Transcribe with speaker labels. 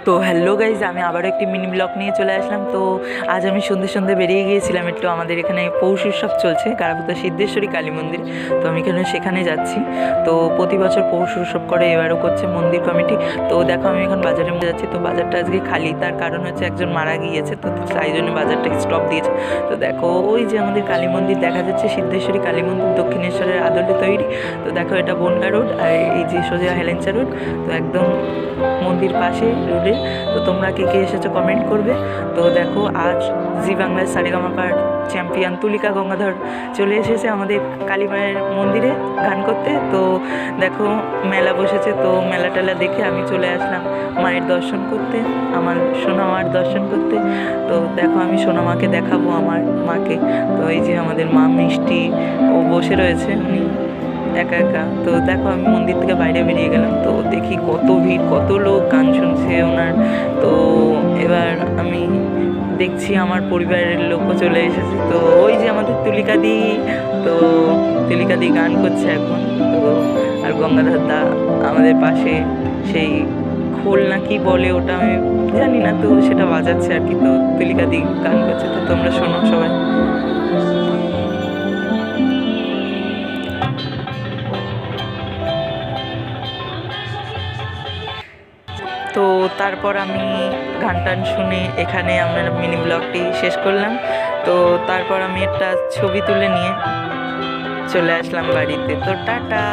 Speaker 1: তো hello guys, আমি আবারও একটি মিনি ব্লগ নিয়ে চলে আসলাম। তো আজ আমি সন্ধ্যে সন্ধ্যে বেরিয়ে গিয়েছিলাম একটু, আমাদের এখানে পৌষ উৎসব চলছে গারাপুতা সিদ্ধেশ্বরী কালী মন্দির। তো আমি সেখানে যাচ্ছি। তো প্রতি বছর পৌষ উৎসব করে, এবারও করছে মন্দির কমিটি। তো দেখো আমি এখন বাজারের মধ্যে যাচ্ছি। তো বাজারটা আজকে খালি, তার কারণ হচ্ছে একজন মারা গিয়েছে, তো তাই জন্য বাজারটা স্টপ দিয়েছে। তো দেখো ওই যে আমাদের কালী মন্দির দেখা যাচ্ছে, সিদ্ধেশ্বরী কালী মন্দির, দক্ষিণেশ্বরের আদলে তৈরি। তো দেখো এটা বনগা রোড, আর এই যে সোজা হেলেঞ্চা রোড, তো একদম মন্দির পাশে রোডে। তো তোমরা কে কে এসেছো কমেন্ট করবে। তো দেখো আজ জি বাংলার সারেগামাপার চ্যাম্পিয়ন তুলিকা গঙ্গাধর চলে এসেছে আমাদের কালী মায়ের মন্দিরে গান করতে। তো দেখো মেলা বসেছে, তো মেলা টেলা দেখে আমি চলে আসলাম মায়ের দর্শন করতে, আমার সোনামার দর্শন করতে। তো দেখো আমি সোনামাকে দেখাবো আমার মাকে। তো এই যে আমাদের মা মিষ্টি, ও বসে রয়েছে উনি একা একা। তো দেখো আমি মন্দির থেকে বাইরে বেরিয়ে গেলাম, তো দেখি কত ভিড়, কত লোক গান শুনছে ওনার। তো এবার আমি দেখছি আমার পরিবারের লোকও চলে এসেছে। তো ওই যে আমাদের তুলিকা দি, তো তুলিকা দি গান করছে এখন। তো আর গঙ্গাধর দা আমাদের পাশে সেই খোল না কি বলে ওটা আমি জানি না, তো সেটা বাজাচ্ছে আর কি। তো তুলিকা দি গান করছে, তো তোমরা শোনো সবাই। তো তারপর আমি গান টান শুনে এখানে আমার মিনি ব্লগটি শেষ করলাম। তো তারপর আমি একটা ছবি তুলে নিয়ে চলে আসলাম বাড়িতে। তো টাটা।